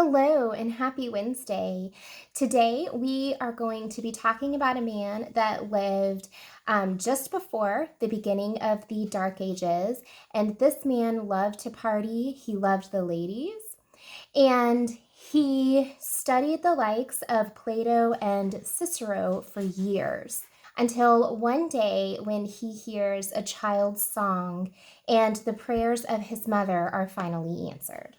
Hello and happy Wednesday. Today we are going to be talking about a man that lived just before the beginning of the Dark Ages. And this man loved to party. He loved the ladies. And he studied the likes of Plato and Cicero for years, until one day when he hears a child's song and the prayers of his mother are finally answered.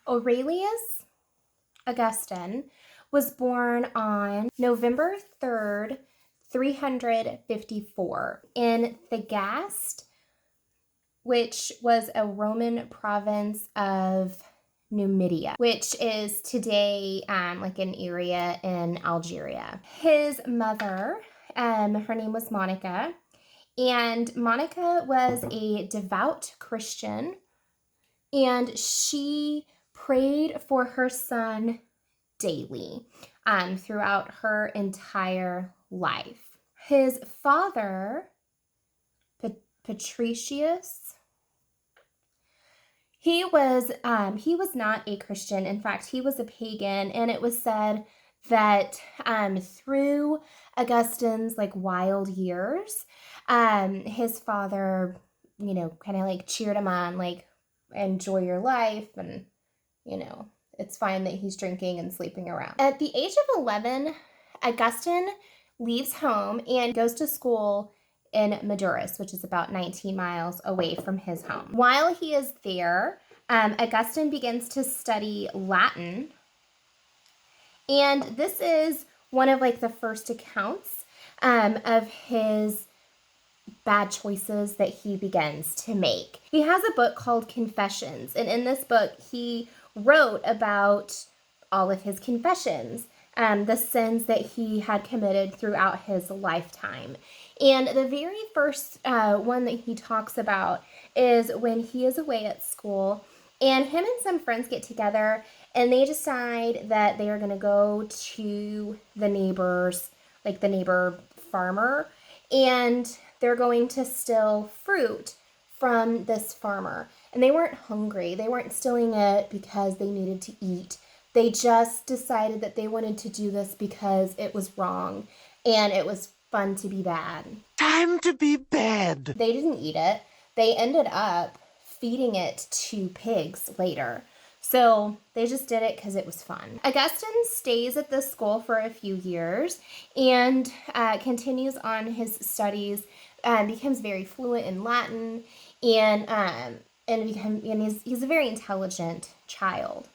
Aurelius Augustine was born on November 3rd, 354 in Thagaste, which was a Roman province of Numidia, which is today like an area in Algeria. His mother, her name was Monica, and Monica was a devout Christian, and she prayed for her son daily throughout her entire life. His father, Patricius, he was not a Christian. In fact, he was a pagan, and it was said that through Augustine's wild years, his father, kind of cheered him on, enjoy your life, and it's fine that he's drinking and sleeping around. At the age of 11, Augustine leaves home and goes to school in Maduris, which is about 19 miles away from his home. While he is there, Augustine begins to study Latin, and this is one of the first accounts of his bad choices that he begins to make. He has a book called Confessions, and in this book he wrote about all of his confessions, the sins that he had committed throughout his lifetime. And the very first one that he talks about is when he is away at school, and him and some friends get together and they decide that they are going to go to the neighbor farmer, and they're going to steal fruit from this farmer. And they weren't hungry. They weren't stealing it because they needed to eat. They just decided that they wanted to do this because it was wrong and it was fun to be bad. Time to be bad. They didn't eat it. They ended up feeding it to pigs later. So they just did it because it was fun. Augustine stays at this school for a few years and continues on his studies, becomes very fluent in Latin, and he's a very intelligent child.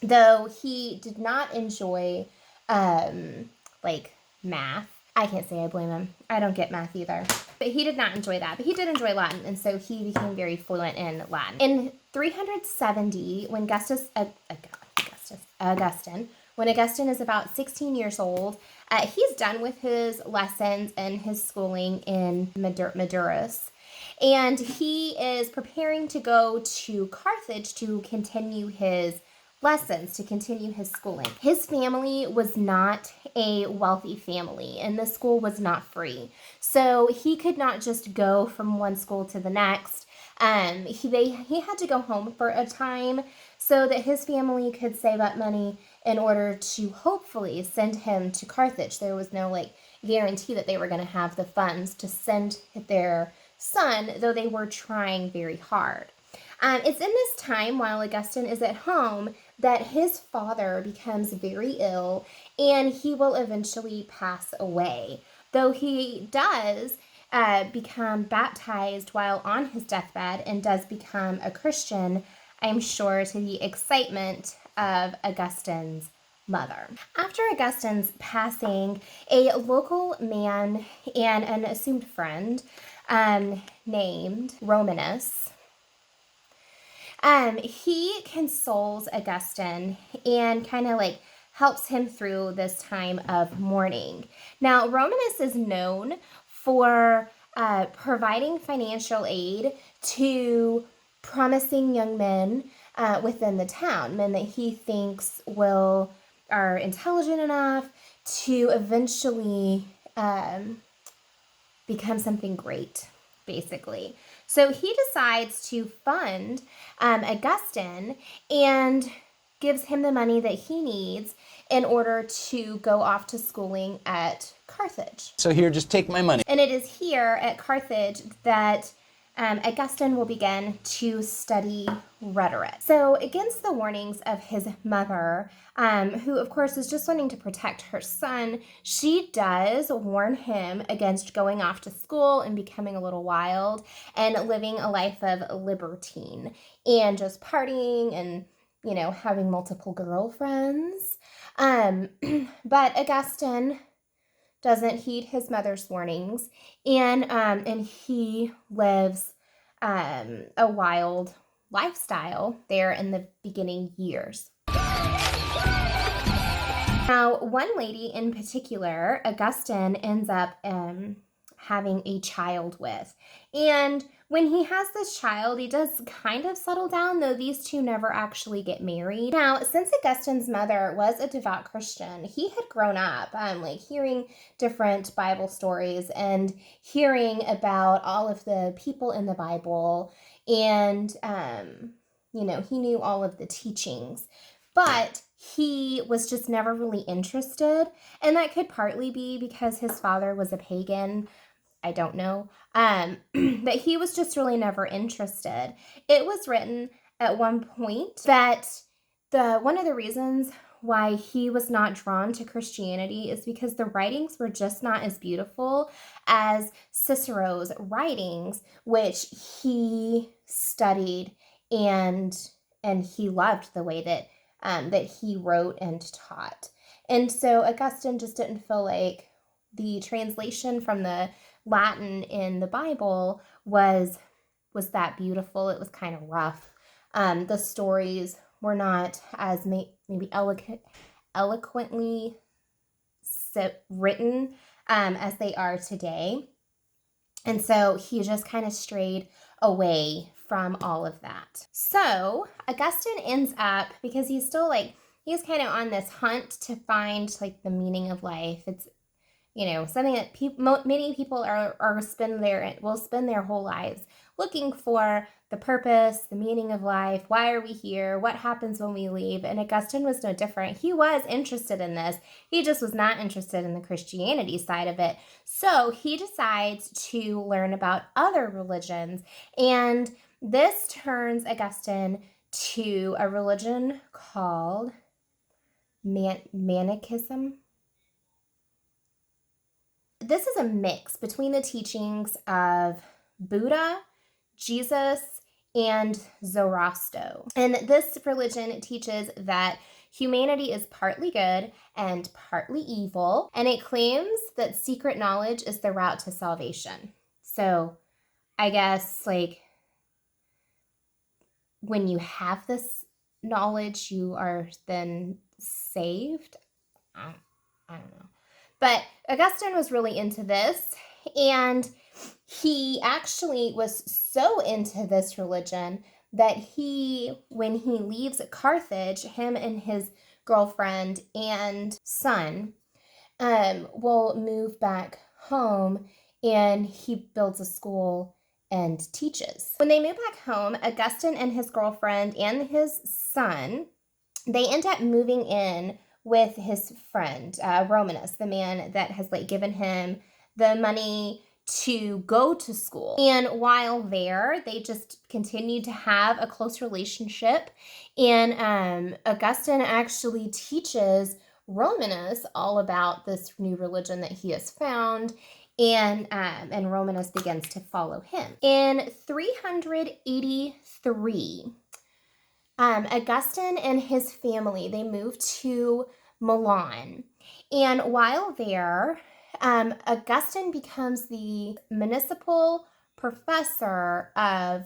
Though he did not enjoy math. I can't say I blame him. I don't get math either. But he did not enjoy that. But he did enjoy Latin, and so he became very fluent in Latin. In 370, when Augustine is about 16 years old, he's done with his lessons and his schooling in Maduris, and he is preparing to go to Carthage to continue his lessons, to continue his schooling. His family was not a wealthy family, and the school was not free. So he could not just go from one school to the next. He had to go home for a time so that his family could save up money in order to hopefully send him to Carthage. There was no guarantee that they were going to have the funds to send their son, though they were trying very hard. It's in this time, while Augustine is at home, that his father becomes very ill and he will eventually pass away. Though he does become baptized while on his deathbed and does become a Christian, I'm sure to the excitement of Augustine's mother. After Augustine's passing, a local man and an assumed friend named Romanus, he consoles Augustine and kind of helps him through this time of mourning. Now, Romanus is known for providing financial aid to promising young men within the town, men that he thinks are intelligent enough to eventually become something great, basically. So he decides to fund Augustine and gives him the money that he needs in order to go off to schooling at Carthage. So here, just take my money. And it is here at Carthage that Augustine will begin to study rhetoric. So against the warnings of his mother, who of course is just wanting to protect her son, she does warn him against going off to school and becoming a little wild and living a life of libertine and just partying and, you know, having multiple girlfriends. But Augustine doesn't heed his mother's warnings, and he lives a wild lifestyle there in the beginning years. Now, one lady in particular, Augustine ends up having a child with. And when he has this child, he does kind of settle down, though these two never actually get married. Now, since Augustine's mother was a devout Christian, he had grown up like hearing different Bible stories and hearing about all of the people in the Bible. And, you know, he knew all of the teachings. But he was just never really interested. And that could partly be because his father was a pagan. I don't know. But he was just really never interested. It was written at one point that one of the reasons why he was not drawn to Christianity is because the writings were just not as beautiful as Cicero's writings, which he studied and he loved the way that that he wrote and taught. And so Augustine just didn't feel like the translation from the Latin in the Bible was that beautiful. It was kind of rough. The stories were not as maybe eloquently written as they are today. And so he just kind of strayed away from all of that. So Augustine ends up, because he's still he's kind of on this hunt to find like the meaning of life. It's, you know, something that many people will spend their whole lives looking for the purpose, the meaning of life. Why are we here? What happens when we leave? And Augustine was no different. He was interested in this. He just was not interested in the Christianity side of it. So he decides to learn about other religions. And this turns Augustine to a religion called Manichaeism. This is a mix between the teachings of Buddha, Jesus, and Zoroaster. And this religion teaches that humanity is partly good and partly evil, and it claims that secret knowledge is the route to salvation. So I guess like when you have this knowledge, you are then saved. I don't know. But Augustine was really into this, and he actually was so into this religion that when he leaves Carthage, him and his girlfriend and son will move back home, and he builds a school and teaches. When they move back home, Augustine and his girlfriend and his son, they end up moving in with his friend, Romanus, the man that has given him the money to go to school. And while there, they just continued to have a close relationship. And Augustine actually teaches Romanus all about this new religion that he has found. And Romanus begins to follow him. In 383, Augustine and his family, they moved to Milan. And while there, Augustine becomes the municipal professor of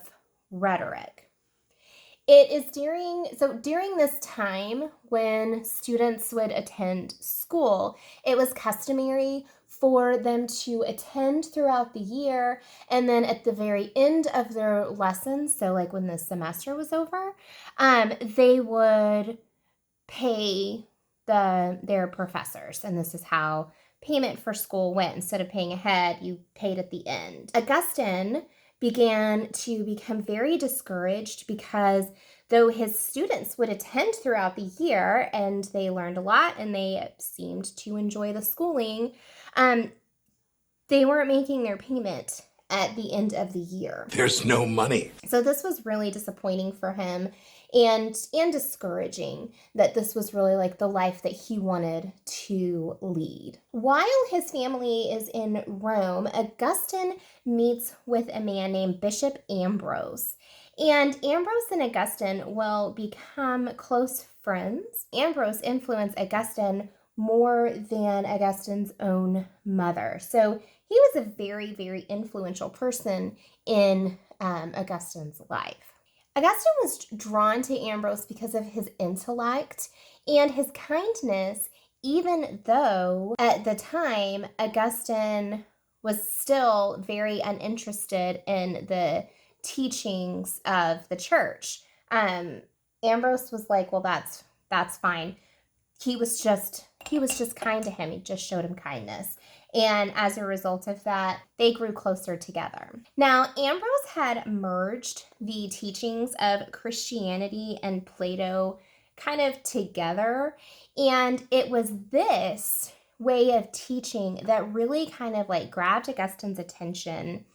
rhetoric. It is during this time when students would attend school, it was customary for them to attend throughout the year, and then at the very end of their lessons, so like when the semester was over, they would pay their professors, and this is how payment for school went. Instead of paying ahead, you paid at the end. Augustine began to become very discouraged because though his students would attend throughout the year and they learned a lot and they seemed to enjoy the schooling, they weren't making their payment at the end of the year. There's no money. So this was really disappointing for him and discouraging that this was really like the life that he wanted to lead. While his family is in Rome, Augustine meets with a man named Bishop Ambrose. And Ambrose and Augustine will become close friends. Ambrose influenced Augustine more than Augustine's own mother. So he was a very, very influential person in Augustine's life. Augustine was drawn to Ambrose because of his intellect and his kindness, even though at the time Augustine was still very uninterested in the teachings of the church. Ambrose was like, well, that's fine. He was just kind to him. He just showed him kindness. And as a result of that, they grew closer together. Now, Ambrose had merged the teachings of Christianity and Plato kind of together. And it was this way of teaching that really kind of like grabbed Augustine's attention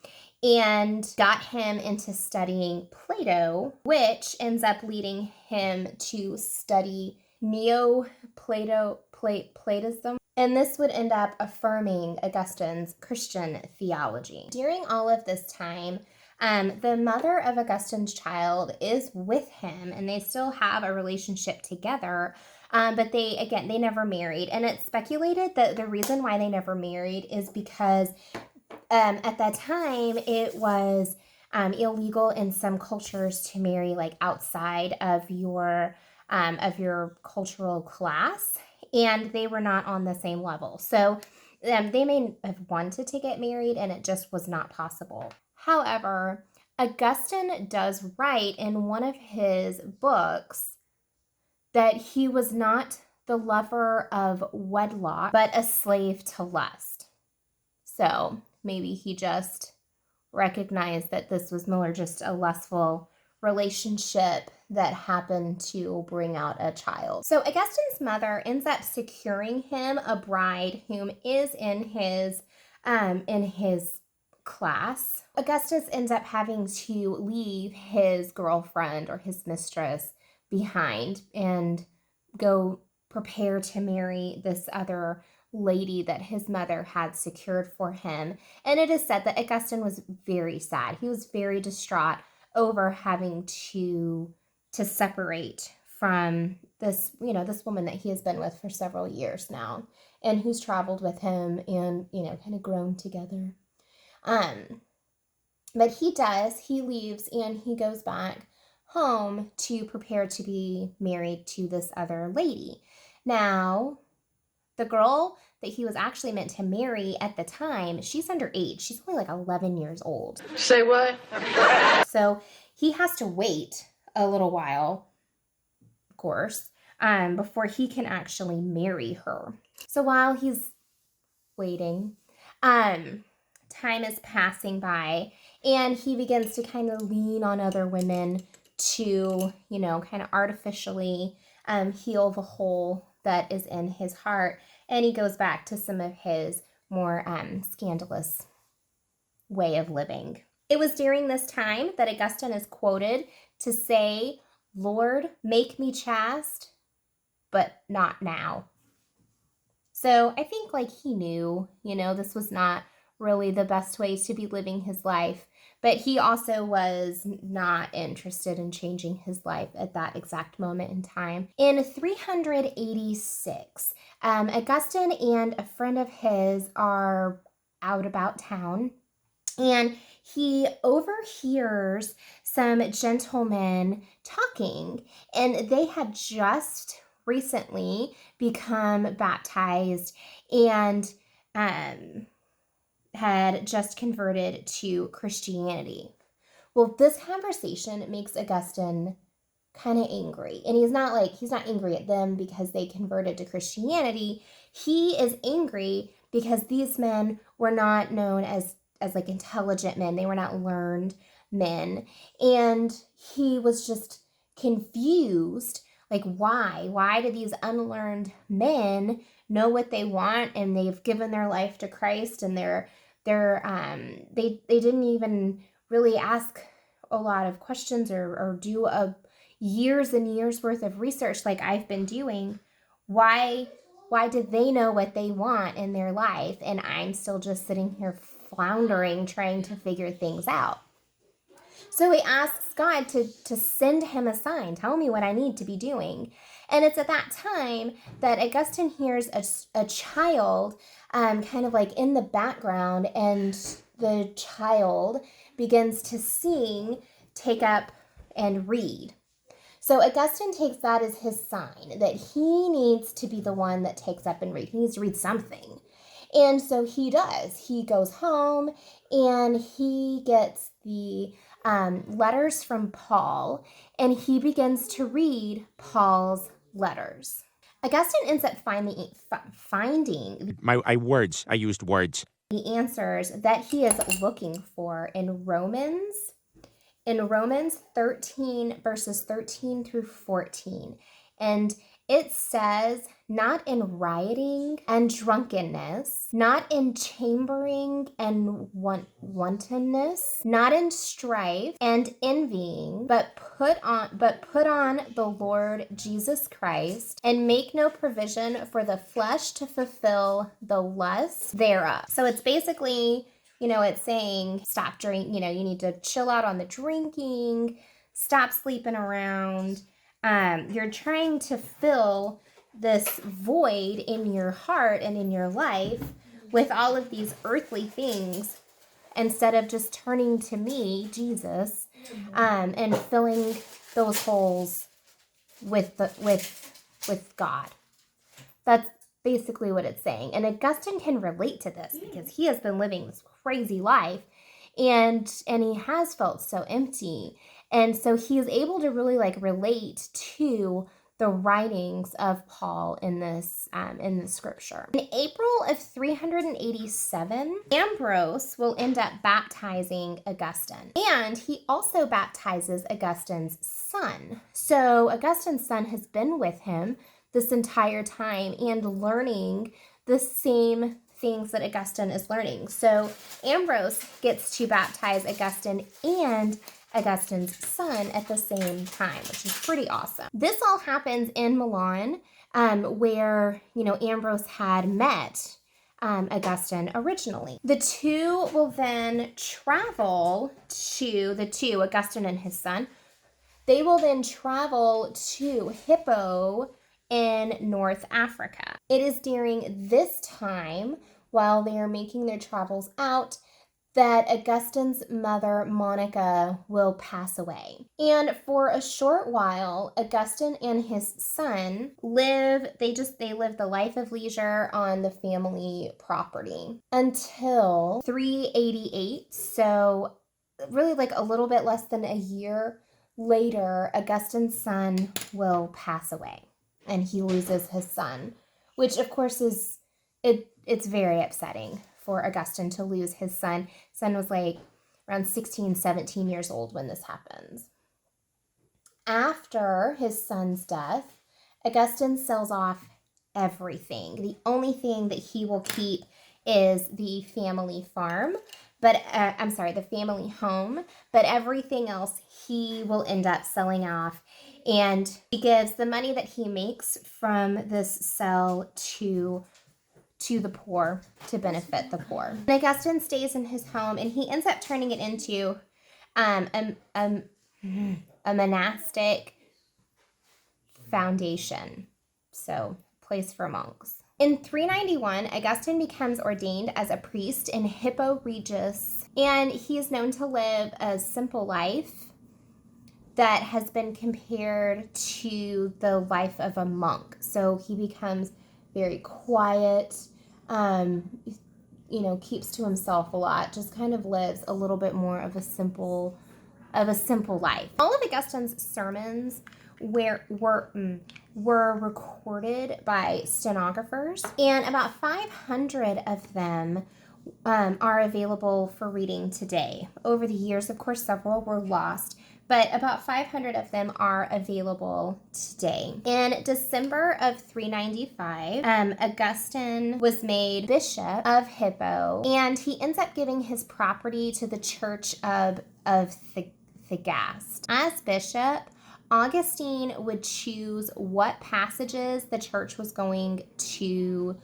and got him into studying Plato, which ends up leading him to study Platism, and this would end up affirming Augustine's Christian theology. During all of this time, the mother of Augustine's child is with him, and they still have a relationship together, but they never married. And it's speculated that the reason why they never married is because at that time it was illegal in some cultures to marry like outside of your cultural class, and they were not on the same level. So they may have wanted to get married, and it just was not possible. However, Augustine does write in one of his books that he was not the lover of wedlock, but a slave to lust. So maybe he just recognized that this was more just a lustful relationship that happened to bring out a child. So Augustine's mother ends up securing him a bride whom is in his class. Augustus ends up having to leave his girlfriend or his mistress behind and go prepare to marry this other lady that his mother had secured for him. And it is said that Augustine was very sad. He was very distraught over having to separate from this woman that he has been with for several years now, and who's traveled with him and, kind of grown together. But he leaves and he goes back home to prepare to be married to this other lady. Now, the girl that he was actually meant to marry at the time, she's underage. She's only like 11 years old. Say what? So he has to wait a little while, of course, before he can actually marry her. So while he's waiting, time is passing by, and he begins to kind of lean on other women to, kind of artificially heal the hole that is in his heart. And he goes back to some of his more scandalous way of living. It was during this time that Augustine is quoted to say, "Lord, make me chaste, but not now." So I think he knew, this was not really the best way to be living his life, but he also was not interested in changing his life at that exact moment in time. In 386, Augustine and a friend of his are out about town, And he overhears some gentlemen talking, and they had just recently become baptized and had just converted to Christianity. Well, this conversation makes Augustine kind of angry. And he's not angry at them because they converted to Christianity. He is angry because these men were not known as like intelligent men. They were not learned men. And he was just confused. Like, why do these unlearned men know what they want, and they've given their life to Christ, and they didn't even really ask a lot of questions or do a years and years worth of research like I've been doing. Why did they know what they want in their life, and I'm still just sitting here floundering trying to figure things out? So he asks God to send him a sign, tell me what I need to be doing. And it's at that time that Augustine hears a child kind of like in the background, and the child begins to sing, take up, and read. So Augustine takes that as his sign that he needs to be the one that takes up and read. He needs to read something. And so he does. He goes home and he gets the letters from Paul, and he begins to read Paul's letters. Augustine ends up finding I used words. the answers that he is looking for in Romans 13, verses 13 through 14. And it says, not in rioting and drunkenness, not in chambering and wantonness, not in strife and envying, but put on the Lord Jesus Christ, and make no provision for the flesh to fulfill the lusts thereof. So it's basically, it's saying stop drink, you need to chill out on the drinking, stop sleeping around. You're trying to fill this void in your heart and in your life with all of these earthly things instead of just turning to me, Jesus, and filling those holes with God. That's basically what it's saying. And Augustine can relate to this because he has been living this crazy life, and he has felt so empty. And so he is able to really relate to the writings of Paul in this scripture. In April of 387, Ambrose will end up baptizing Augustine, and he also baptizes Augustine's son. So Augustine's son has been with him this entire time and learning the same things that Augustine is learning. So Ambrose gets to baptize Augustine and Augustine's son at the same time, which is pretty awesome. This all happens in Milan, where, Ambrose had met Augustine originally. The two will then travel to, Augustine and his son, they will then travel to Hippo in North Africa. It is during this time, while they are making their travels out, that Augustine's mother, Monica, will pass away. And for a short while, Augustine and his son live the life of leisure on the family property until 388. So really a little bit less than a year later, Augustine's son will pass away, and he loses his son, which of course it's very upsetting for Augustine to lose his son. His son was around 16, 17 years old when this happens. After his son's death, Augustine sells off everything. The only thing that he will keep is the family farm, the family home, but everything else he will end up selling off, and he gives the money that he makes from this sale to the poor, to benefit the poor. And Augustine stays in his home, and he ends up turning it into a monastic foundation, so place for monks. In 391, Augustine becomes ordained as a priest in Hippo Regius And he is known to live a simple life that has been compared to the life of a monk. So he becomes very quiet, keeps to himself a lot, just kind of lives a little bit more of a simple life. All of Augustine's sermons were recorded by stenographers, and about 500 of them are available for reading today. Over the years, of course, several were lost, but about 500 of them are available today. In December of 395, Augustine was made bishop of Hippo, and he ends up giving his property to the church of Thagaste. As bishop, Augustine would choose what passages the church was going to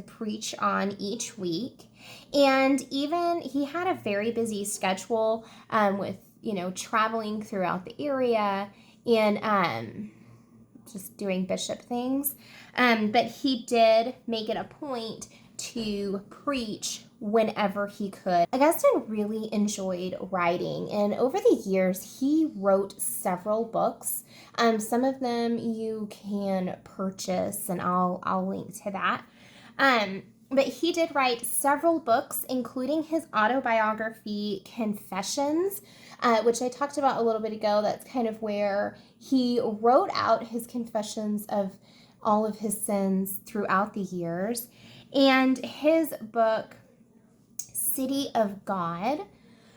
preach on each week. And even he had a very busy schedule with, traveling throughout the area and just doing bishop things. But he did make it a point to preach whenever he could. Augustine really enjoyed writing, and over the years he wrote several books. Some of them you can purchase, and I'll link to that. But he did write several books, including his autobiography, Confessions, which I talked about a little bit ago. That's kind of where he wrote out his confessions of all of his sins throughout the years. And his book, City of God,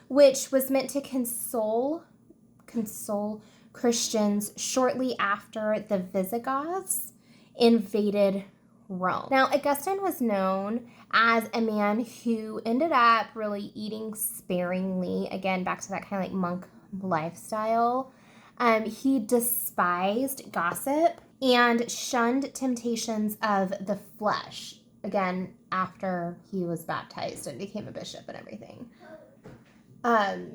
which was meant to console Christians shortly after the Visigoths invaded Rome. Now, Augustine was known as a man who ended up really eating sparingly, again, back to that kind of like monk lifestyle. He despised gossip and shunned temptations of the flesh, again, after he was baptized and became a bishop and everything.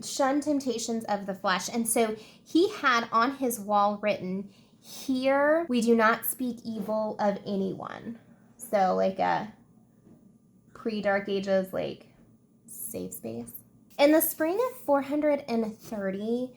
Shunned temptations of the flesh. And so he had on his wall written, "Here we do not speak evil of anyone." So like a pre-Dark Ages, like, safe space. In the spring of 430,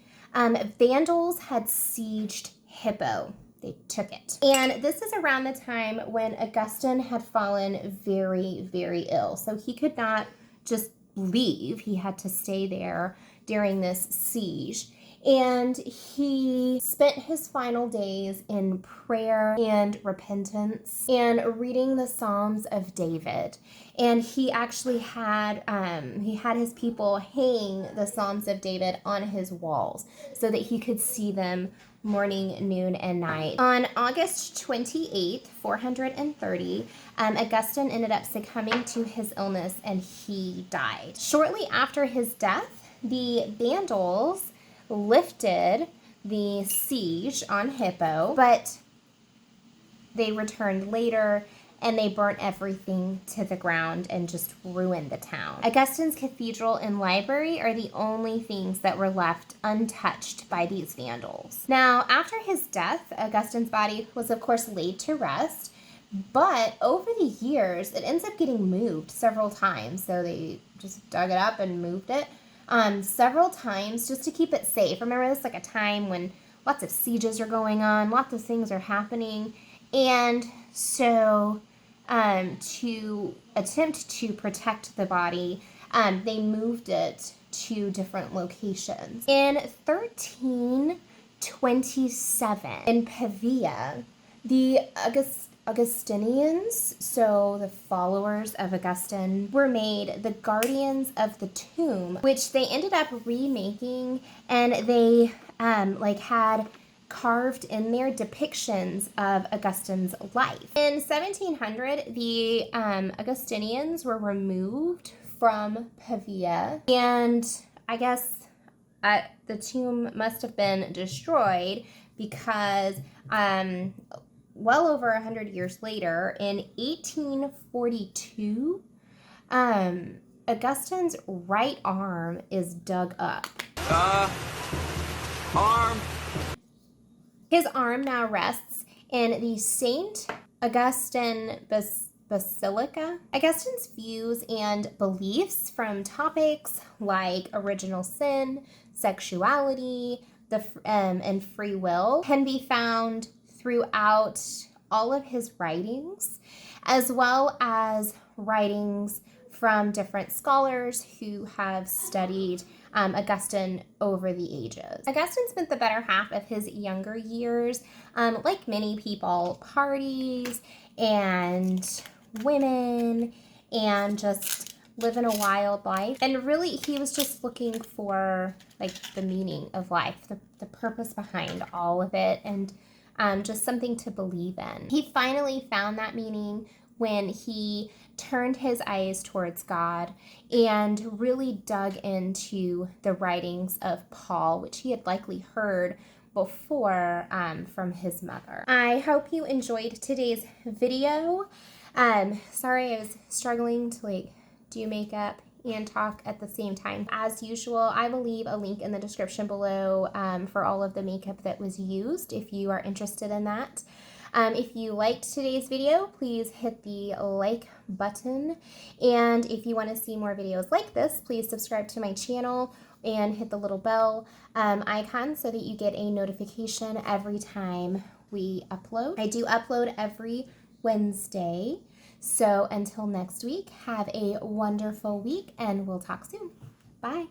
Vandals had sieged Hippo. They took it. And this is around the time when Augustine had fallen very, very ill. So he could not just leave. He had to stay there during this siege. And he spent his final days in prayer and repentance and reading the Psalms of David. And he actually had his people hang the Psalms of David on his walls so that he could see them morning, noon, and night. On August 28th, 430, Augustine ended up succumbing to his illness and he died. Shortly after his death, the Vandals lifted the siege on Hippo, but they returned later and they burnt everything to the ground and just ruined the town. Augustine's cathedral and library are the only things that were left untouched by these Vandals. Now, after his death, Augustine's body was of course laid to rest, but over the years, it ends up getting moved several times. So they just dug it up and moved it several times just to keep it safe. Remember, this is like a time when lots of sieges are going on, lots of things are happening, and so to attempt to protect the body, they moved it to different locations. In 1327, in Pavia, the Augustinians, so the followers of Augustine, were made the guardians of the tomb, which they ended up remaking, and they had carved in there depictions of Augustine's life. In 1700, the Augustinians were removed from Pavia, and I guess the tomb must have been destroyed because well over 100 years later, in 1842, Augustine's right arm is dug up. Arm. His arm now rests in the St. Augustine basilica. Augustine's views and beliefs from topics like original sin, sexuality, and free will can be found throughout all of his writings, as well as writings from different scholars who have studied Augustine over the ages. Augustine spent the better half of his younger years, like many people, parties and women and just living a wild life. And really, he was just looking for like the meaning of life, the purpose behind all of it, and just something to believe in. He finally found that meaning when he turned his eyes towards God and really dug into the writings of Paul, which he had likely heard before from his mother. I hope you enjoyed today's video. Sorry, I was struggling to do makeup and talk at the same time. As usual, I will leave a link in the description below for all of the makeup that was used if you are interested in that. If you liked today's video, please hit the like button. And if you want to see more videos like this, please subscribe to my channel and hit the little bell icon so that you get a notification every time we upload. I do upload every Wednesday. So until next week, have a wonderful week and we'll talk soon. Bye.